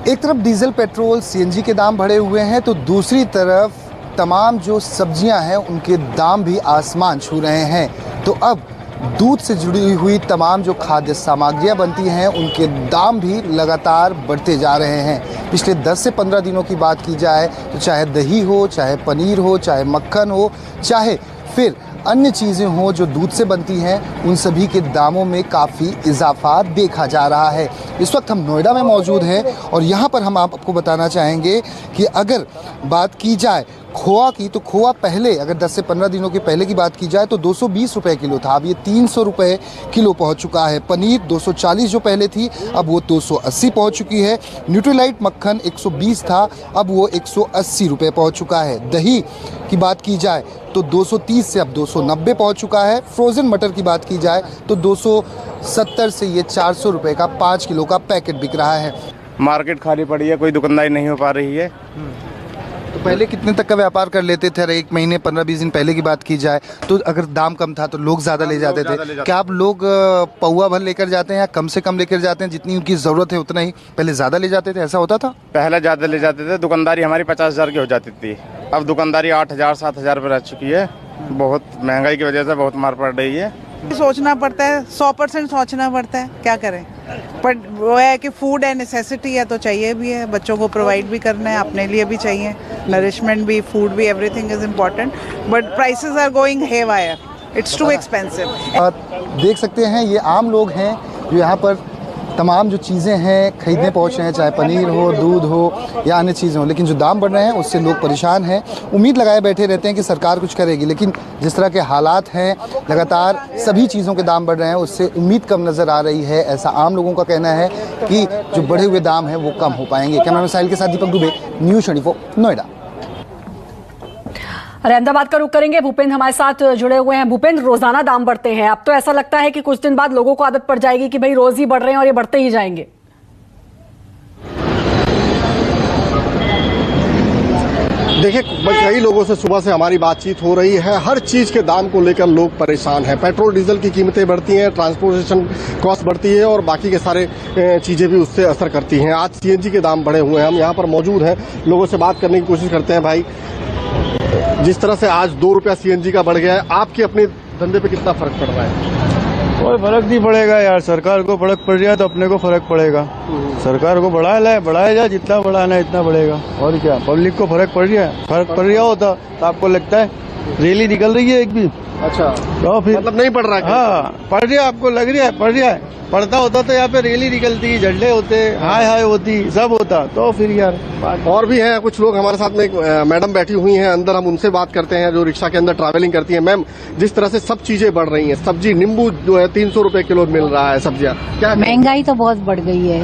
एक तरफ डीजल पेट्रोल सीएनजी के दाम बढ़े हुए हैं, तो दूसरी तरफ तमाम जो सब्जियां हैं उनके दाम भी आसमान छू रहे हैं। तो अब दूध से जुड़ी हुई तमाम जो खाद्य सामग्रियां बनती हैं उनके दाम भी लगातार बढ़ते जा रहे हैं। पिछले 10 से 15 दिनों की बात की जाए तो चाहे दही हो, चाहे पनीर हो, चाहे मक्खन हो, चाहे फिर अन्य चीज़ें हों जो दूध से बनती हैं, उन सभी के दामों में काफ़ी इजाफा देखा जा रहा है। इस वक्त हम नोएडा में मौजूद हैं और यहाँ पर हम आपको बताना चाहेंगे कि अगर बात की जाए खोआ की, तो खोआ पहले अगर 10 से 15 दिनों के पहले की बात की जाए तो 220 रुपये किलो था, अब ये 300 रुपये किलो पहुँच चुका है। पनीर 240 जो पहले थी अब वो 280 पहुँच चुकी है। न्यूट्रीलाइट मक्खन 120 था, अब वो 180 रुपये पहुँच चुका है। दही की बात की जाए तो 230 से अब 290 पहुँच चुका है। फ्रोज़न मटर की बात की जाए तो 270 से ये 400 रुपये का 5 किलो का पैकेट बिक रहा है। मार्केट खाली पड़ी है, कोई दुकानदारी नहीं हो पा रही है। तो पहले कितने तक का व्यापार कर लेते थे? अगर 1 महीने 15-20 दिन पहले की बात की जाए तो अगर दाम कम था तो लोग ज़्यादा ले जाते थे। क्या आप लोग पौवा भर लेकर जाते हैं या कम से कम लेकर जाते हैं? जितनी उनकी ज़रूरत है उतना ही पहले ज़्यादा ले जाते थे, ऐसा होता था? पहले ज़्यादा ले जाते थे, दुकानदारी हमारी 50,000 की हो जाती थी, अब दुकानदारी 8,000-7,000 पर रह चुकी है। बहुत महंगाई की वजह से बहुत मार पड़ रही है। सोचना पड़ता है, 100% सोचना पड़ता है, क्या करें। पर वो है कि फूड है, नेसेसिटी है, तो चाहिए भी है, बच्चों को प्रोवाइड भी करना है, अपने लिए भी चाहिए, नरिशमेंट भी, फूड भी, everything is important, but prices are going haywire, it's too expensive. देख सकते हैं ये आम लोग हैं जो यहाँ पर तमाम जो चीज़ें हैं खरीदने पहुंच रहे हैं, चाहे पनीर हो, दूध हो या अन्य चीज़ें हो, लेकिन जो दाम बढ़ रहे हैं उससे लोग परेशान हैं। उम्मीद लगाए बैठे रहते हैं कि सरकार कुछ करेगी, लेकिन जिस तरह के हालात हैं, लगातार सभी चीज़ों के दाम बढ़ रहे हैं, उससे उम्मीद कम नज़र आ रही है। ऐसा आम लोगों का कहना है कि जो बढ़े हुए दाम हैं वो कम हो पाएंगे। कैमरामैन साहिल के साथ दीपक दुबे, न्यूज़ 24 नोएडा। अहमदाबाद का रुख करेंगे, भूपेंद्र हमारे साथ जुड़े हुए हैं। भूपेंद्र, रोजाना दाम बढ़ते हैं, अब तो ऐसा लगता है कि कुछ दिन बाद लोगों को आदत पड़ जाएगी कि भाई रोज ही बढ़ रहे हैं और ये बढ़ते ही जाएंगे। देखिए, कई लोगों से सुबह से हमारी बातचीत हो रही है। हर चीज के दाम को लेकर लोग परेशान हैं। पेट्रोल डीजल की कीमतें बढ़ती हैं, ट्रांसपोर्टेशन कॉस्ट बढ़ती है और बाकी के सारे चीजें भी उससे असर करती हैं। आज सीएनजी के दाम बढ़े हुए हैं। हम यहाँ पर मौजूद हैं, लोगों से बात करने की कोशिश करते हैं। भाई, जिस तरह से आज 2 रुपया सीएनजी का बढ़ गया है, आपके अपने धंधे पे कितना फर्क पड़ रहा है? कोई फर्क नहीं पड़ेगा यार, सरकार को फर्क पड़ रहा है तो अपने को फर्क पड़ेगा। सरकार को बढ़ाया जाए, जितना बढ़ाना है इतना बढ़ेगा। और क्या, पब्लिक को फर्क पड़ रहा है? फर्क पड़ रहा होता तो आपको लगता है रैली निकल रही है एक भी? अच्छा, तो फिर मतलब नहीं पड़ रहा है? हाँ, पड़ रहा है, आपको लग रहा है पड़ रहा है। पड़ता होता तो यहाँ पे रैली निकलती, झंडे होते, हाय हाय होती, सब होता। तो फिर यार, और भी हैं कुछ लोग हमारे साथ में। एक मैडम बैठी हुई हैं अंदर, हम उनसे बात करते हैं जो रिक्शा के अंदर ट्रैवलिंग करती हैं। मैम, जिस तरह से सब चीजें बढ़ रही हैं, सब्जी नींबू जो है 300 रुपए किलो मिल रहा है, सब्जियां, क्या महंगाई तो बहुत बढ़ गई है,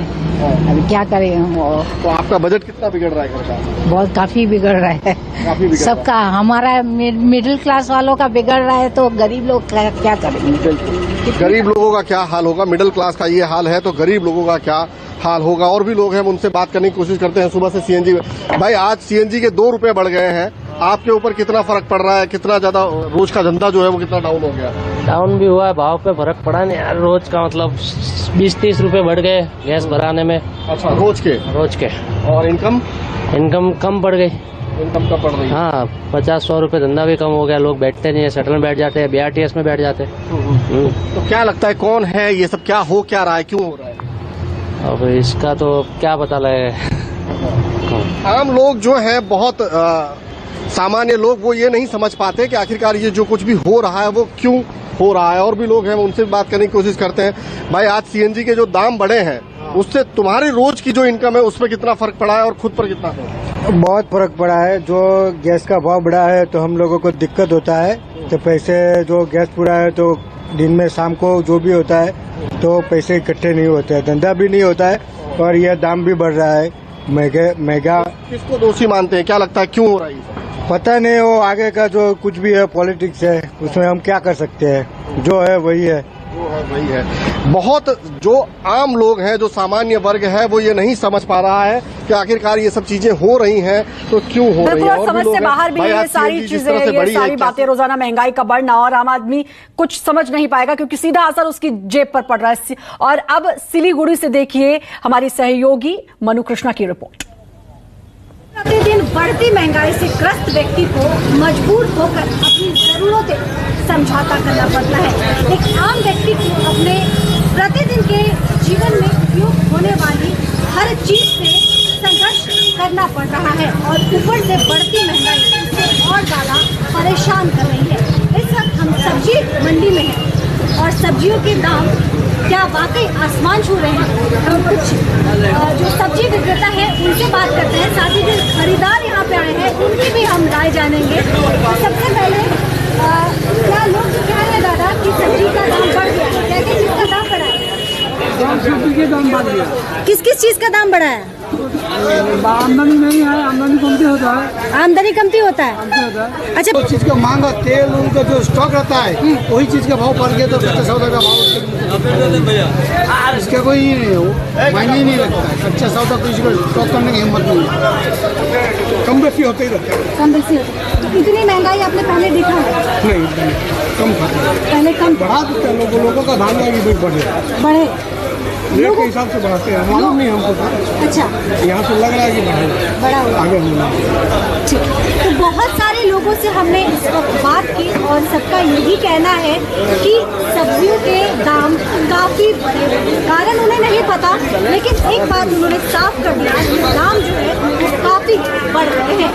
अभी क्या करें हम। तो आपका बजट कितना बिगड़ रहा है घर का? बहुत काफी बिगड़ रहा है, काफी बिगड़ सबका। हमारा मिडिल क्लास वालों का बिगड़ रहा है तो गरीब लोग क्या करेंगे? गरीब लोगों का क्या हाल होगा? मिडिल क्लास का ये हाल है तो गरीब लोगों का क्या हाल होगा? और भी लोग हैं, हम उनसे बात करने की कोशिश करते हैं। सुबह से सीएनजी, भाई आज सीएनजी के 2 रुपए बढ़ गए हैं, आपके ऊपर कितना फर्क पड़ रहा है? कितना ज्यादा रोज का धंधा जो है वो कितना डाउन हो गया? डाउन भी हुआ है, भाव पे फर्क पड़ा नहीं यार। रोज का मतलब 20-30 रुपए बढ़ गए गैस भराने में। अच्छा, रोज के? और इनकम कम बढ़ गई। इनकम कम बढ़ रही है? हाँ, 50-100 रुपए धंधा भी कम हो गया। लोग बैठते नहीं है, सेटल में बैठ जाते हैं, BRTS में बैठ जाते हैं। तो क्या लगता है कौन है ये सब? क्या हो क्या रहा है, क्यों हो रहा है? अब इसका तो क्या पता लगे। आम लोग जो है, बहुत सामान्य लोग, वो ये नहीं समझ पाते कि आखिरकार ये जो कुछ भी हो रहा है वो क्यों हो रहा है। और भी लोग हैं, उनसे बात करने की कोशिश करते हैं। भाई, आज सीएनजी के जो दाम बढ़े हैं उससे तुम्हारी रोज की जो इनकम है उसमें कितना फर्क पड़ा है और खुद पर कितना फर्क? बहुत फर्क पड़ा है। जो गैस का भाव बढ़ा है तो हम लोगों को दिक्कत होता है। तो पैसे, जो गैस पूरा है तो दिन में शाम को जो भी होता है तो पैसे इकट्ठे नहीं होते हैं, धंधा भी नहीं होता है और यह दाम भी बढ़ रहा है। महंगा किसको दोषी मानते हैं? क्या लगता है क्यों हो रहा है? पता नहीं, वो आगे का जो कुछ भी है पॉलिटिक्स है, उसमें हम क्या कर सकते हैं। जो है वही है। बहुत जो आम लोग हैं, जो सामान्य वर्ग है, वो ये नहीं समझ पा रहा है कि आखिरकार ये सब चीजें हो रही हैं तो क्यों हो रही हैं। और समझ से बाहर भी ये सारी चीजें, ये सारी बातें, रोजाना महंगाई का बढ़ना, और आम आदमी कुछ समझ नहीं पाएगा क्योंकि सीधा असर उसकी जेब पर पड़ रहा है। और अब सिलीगुड़ी से देखिए हमारी सहयोगी मनु कृष्णा की रिपोर्ट। प्रतिदिन बढ़ती महंगाई से ग्रस्त व्यक्ति को मजबूर होकर अपनी जरूरतें समझौता करना पड़ता है। एक आम व्यक्ति को अपने प्रतिदिन के जीवन में उपयोग होने वाली हर चीज से संघर्ष करना पड़ रहा है और ऊपर से बढ़ती महंगाई उसे और ज्यादा परेशान कर रही है। इस वक्त हम सब्जी मंडी में हैं और सब्जियों के दाम क्या वाकई आसमान छू रहे हैं। हम कुछ जो सब्जी विक्रेता है उनसे बात करते हैं, साथ ही जो खरीदार यहाँ पे आए हैं उनकी भी हम राय जानेंगे। सबसे पहले क्या लोग जो कह रहे हैं दादा कि सब्जी का दाम बढ़ गया, क्या किस चीज़ का दाम बढ़ा है? सब्जी के दाम बढ़ गया। किस किस चीज़ का दाम बढ़ा है? आमदनी नहीं है, आमदनी कमती होता है। आमदनी कमती होता है। अच्छा, तो चीज का मांग, तेल उनका जो स्टॉक रहता है वही चीज का भाव बढ़ गया तो कच्चा सौदा का भाव इसका कोई मायने ही नहीं लगता है। कच्चा सौदा तो इसको स्टॉक करने की हिम्मत नहीं है, कम बेसी होते ही रहता है। कम बेसी होता है। इतनी महंगाई आपने पहले देखा है? नहीं, कम खाता है। पहले कम बढ़ा देते हैं लोगों का धान की बढ़े रेट के हिसाब से बढ़ाते हैं, मालूम नहीं हमको। अच्छा, यहाँ से लग रहा है कि बड़ा आगे ठीक। तो बहुत सारे लोगों से हमने इस वक्त बात की और सबका यही कहना है कि सब्जियों के दाम काफ़ी बढ़े हैं। कारण उन्हें नहीं पता, लेकिन एक बात उन्होंने साफ कर दिया कि दाम जो है वो काफ़ी बढ़ रहे हैं।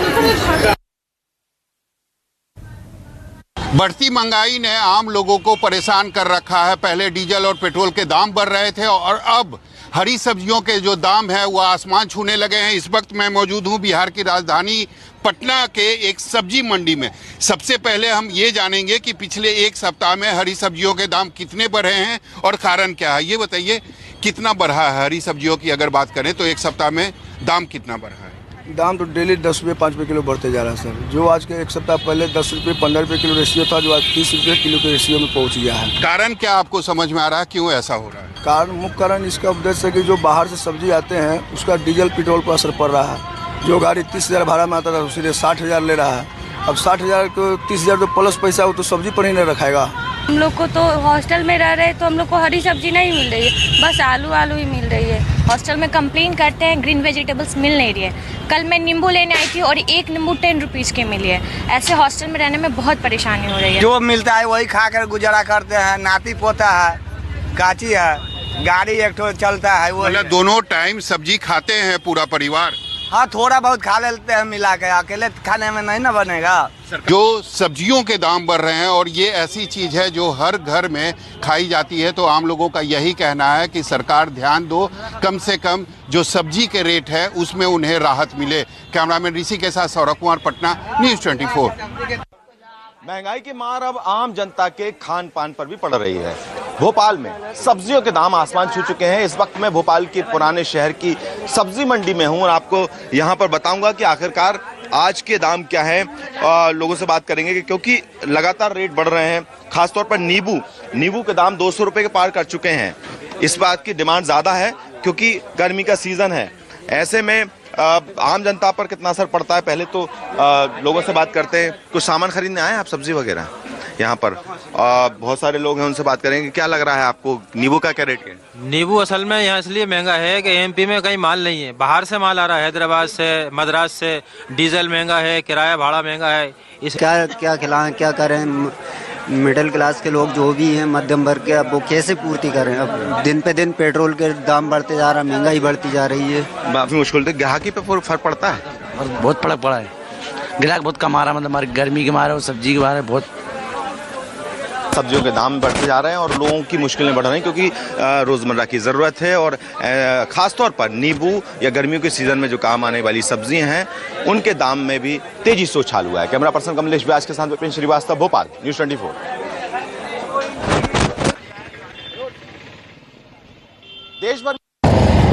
बढ़ती महंगाई ने आम लोगों को परेशान कर रखा है। पहले डीजल और पेट्रोल के दाम बढ़ रहे थे और अब हरी सब्जियों के जो दाम है वो आसमान छूने लगे हैं। इस वक्त मैं मौजूद हूँ बिहार की राजधानी पटना के एक सब्जी मंडी में। सबसे पहले हम ये जानेंगे कि पिछले एक सप्ताह में हरी सब्जियों के दाम कितने बढ़े हैं और कारण क्या है। ये बताइए कितना बढ़ा है हरी सब्जियों की अगर बात करें तो एक सप्ताह में दाम कितना बढ़ा है? दाम तो डेली 10 रुपये 5 रुपये किलो बढ़ते जा रहा है सर। जो आज के एक सप्ताह पहले 10 रुपये 15 रुपये किलो रेशियो था, जो आज 30 रुपये किलो के रेशियो में पहुंच गया है। कारण क्या आपको समझ में आ रहा है, क्यों ऐसा हो रहा है? कारण मुख्य कारण इसका उद्देश्य है कि जो बाहर से सब्जी आते हैं उसका डीजल पेट्रोल पर असर पड़ रहा है। जो गाड़ी 30,000 भाड़ा में आता था उससे 60,000 ले रहा है। अब 60,000 को 30,000 तो प्लस पैसा वो तो सब्जी पर ही नहीं रखाएगा। हम लोग को तो हॉस्टल में रह रहे हैं तो हम लोग को हरी सब्जी नहीं मिल रही है, बस आलू ही मिल रही है। हॉस्टल में कंप्लेन करते हैं ग्रीन वेजिटेबल्स मिल नहीं रही है। कल मैं नींबू लेने आई थी और एक नींबू 10 रुपीज़ के मिली है। ऐसे हॉस्टल में रहने में बहुत परेशानी हो रही है। जो मिलता है वही खा कर गुजारा करते हैं। नाती पोता है, काची है, गाड़ी एक तो चलता है। वो मतलब दोनों टाइम सब्जी खाते हैं पूरा परिवार? हाँ, थोड़ा बहुत खा लेते हैं मिला के, अकेले खाने में नहीं ना बनेगा। जो सब्जियों के दाम बढ़ रहे हैं और ये ऐसी चीज है जो हर घर में खाई जाती है, तो आम लोगों का यही कहना है कि सरकार ध्यान दो, कम से कम जो सब्जी के रेट है उसमें उन्हें राहत मिले। कैमरामैन ऋषि के साथ सौरभ कुमार, पटना, न्यूज़ 24। महंगाई की मार अब आम जनता के खान पान पर भी पड़ रही है। भोपाल में सब्जियों के दाम आसमान छू चुके हैं। इस वक्त मैं भोपाल के पुराने शहर की सब्जी मंडी में हूं और आपको यहां पर बताऊंगा कि आखिरकार आज के दाम क्या हैं। लोगों से बात करेंगे क्योंकि लगातार रेट बढ़ रहे हैं। खासतौर पर नींबू के दाम 200 रुपए के पार कर चुके हैं। इस बात की डिमांड ज्यादा है क्योंकि गर्मी का सीजन है। ऐसे में आम जनता पर कितना असर पड़ता है, पहले तो लोगों से बात करते हैं। कुछ सामान खरीदने आए आप सब्जी वगैरह यहाँ पर? बहुत सारे लोग हैं, उनसे बात करेंगे। क्या लग रहा है आपको, नींबू का क्या रेट है? नींबू असल में यहाँ इसलिए महंगा है कि एमपी में कहीं माल नहीं है, बाहर से माल आ रहा है, हैदराबाद से, मद्रास से। डीजल महंगा है, किराया भाड़ा महंगा है। इस क्या खिलाएं, क्या करें? मिडिल क्लास के लोग जो भी हैं, मध्यम वर्ग के, अब वो कैसे पूर्ति करें? अब दिन पे दिन पेट्रोल के दाम बढ़ते जा रहा है, महंगाई बढ़ती जा रही है। काफी मुश्किल है। ग्राहकी पे फर्क पड़ता है? बहुत फर्क पड़ा है। ग्राहक बहुत कम आ रहा है, मतलब हमारी गर्मी के मारे और सब्जी के मारे बहुत। सब्जियों के दाम बढ़ते जा रहे हैं और लोगों की मुश्किलें बढ़ रही हैं क्योंकि रोजमर्रा की ज़रूरत है और ख़ासतौर पर नींबू या गर्मियों के सीज़न में जो काम आने वाली सब्जियां हैं उनके दाम में भी तेजी से उछाल हुआ है। कैमरा पर्सन कमलेश व्यास के साथ विपिन श्रीवास्तव, भोपाल, न्यूज़ 24। देश भर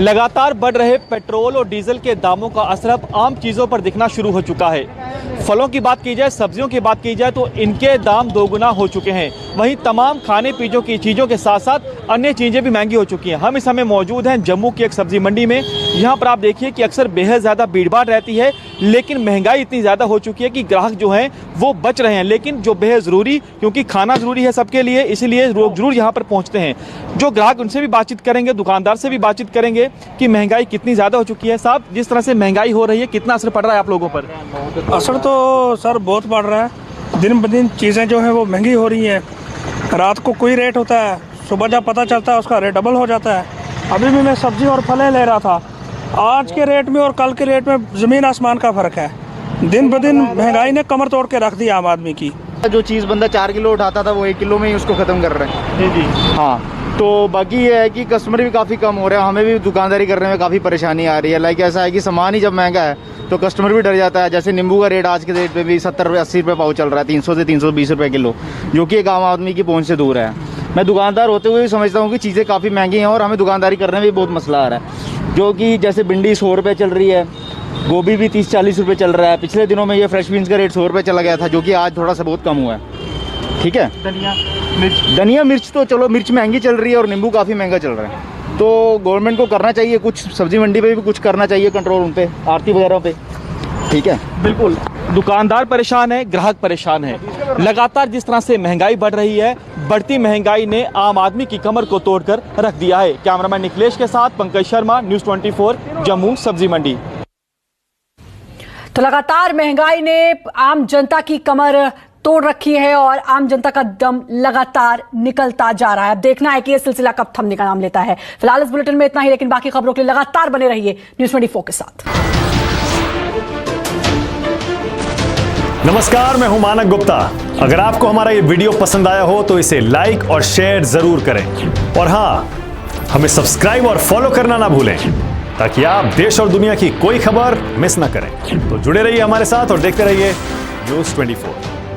लगातार बढ़ रहे पेट्रोल और डीजल के दामों का असर अब आम चीज़ों पर दिखना शुरू हो चुका है। फलों की बात की जाए, सब्जियों की बात की जाए तो इनके दाम दोगुना हो चुके हैं। वहीं तमाम खाने पीने की चीज़ों के साथ साथ अन्य चीज़ें भी महंगी हो चुकी हैं। हम इस समय मौजूद हैं जम्मू की एक सब्जी मंडी में। यहाँ पर आप देखिए कि अक्सर बेहद ज़्यादा भीड़भाड़ रहती है, लेकिन महंगाई इतनी ज़्यादा हो चुकी है कि ग्राहक जो हैं वो बच रहे हैं। लेकिन जो बेहद ज़रूरी, क्योंकि खाना ज़रूरी है सबके लिए, इसीलिए लोग ज़रूर यहाँ पर पहुँचते हैं। जो ग्राहक, उनसे भी बातचीत करेंगे, दुकानदार से भी बातचीत करेंगे कि महंगाई कितनी ज़्यादा हो चुकी है। साहब, जिस तरह से महंगाई हो रही है, कितना असर पड़ रहा है आप लोगों पर? असर तो सर बहुत बढ़ रहा है। दिन ब दिन चीज़ें जो हैं वो महंगी हो रही हैं। रात को कोई रेट होता है, सुबह जब पता चलता है उसका रेट डबल हो जाता है। अभी भी मैं सब्जी और फलें ले रहा था, आज के रेट में और कल के रेट में ज़मीन आसमान का फ़र्क है। दिन ब दिन महंगाई ने कमर तोड़ के रख दी आम आदमी की। जो चीज़ बंदा 4 किलो उठाता था वो 1 किलो में ही उसको ख़त्म कर रहे हैं। जी हाँ, तो बाकी ये है कि कस्टमर भी काफ़ी कम हो रहे हैं, हमें भी दुकानदारी करने में काफ़ी परेशानी आ रही है। लाइक ऐसा है कि सामान ही जब महंगा है तो कस्टमर भी डर जाता है। जैसे नींबू का रेट आज के रेट पे भी 70-80 रुपये पाव चल रहा है, 300 से 320 रुपये किलो, जो कि एक आम आदमी की पहुंच से दूर है। मैं दुकानदार होते हुए भी समझता हूँ कि चीज़ें काफ़ी महंगी हैं और हमें दुकानदारी करने में भी बहुत मसला आ रहा है। जो कि जैसे भिंडी 100 रुपये चल रही है, गोभी भी 30-40 रुपये चल रहा है। पिछले दिनों में ये फ्रेश बीन्स का रेट 100 रुपये चला गया था, जो कि आज थोड़ा सा बहुत कम हुआ है। ठीक है, धनिया मिर्च तो चलो, मिर्च महंगी चल रही है और नींबू काफ़ी महंगा चल रहा है। तो गवर्नमेंट को करना चाहिए कुछ, सब्जी मंडी पे भी कुछ करना चाहिए कंट्रोल, उन पे आरती वगैरह पे। ठीक है, बिल्कुल। दुकानदार परेशान है, ग्राहक परेशान है। लगातार जिस तरह से महंगाई बढ़ रही है, बढ़ती महंगाई ने आम आदमी की कमर को तोड़कर रख दिया है। कैमरामैन निखिलेश के साथ पंकज शर्मा, न्यूज़ 24, जम्मू सब्जी मंडी। तो लगातार महंगाई ने आम जनता की कमर तोड़ रखी है और आम जनता का दम लगातार निकलता जा रहा है। अब देखना है कि यह सिलसिला कब थमने का नाम लेता है। फिलहाल इस बुलेटिन में इतना ही, लेकिन बाकी खबरों के लिए लगातार बने रहिए न्यूज़ 24 के साथ। नमस्कार, मैं हूं मानक गुप्ता। अगर आपको हमारा ये वीडियो पसंद आया हो तो इसे लाइक और शेयर जरूर करें और हाँ, हमें सब्सक्राइब और फॉलो करना ना भूलें ताकि आप देश और दुनिया की कोई खबर मिस ना करें। तो जुड़े रहिए हमारे साथ और देखते रहिए न्यूज़ 24।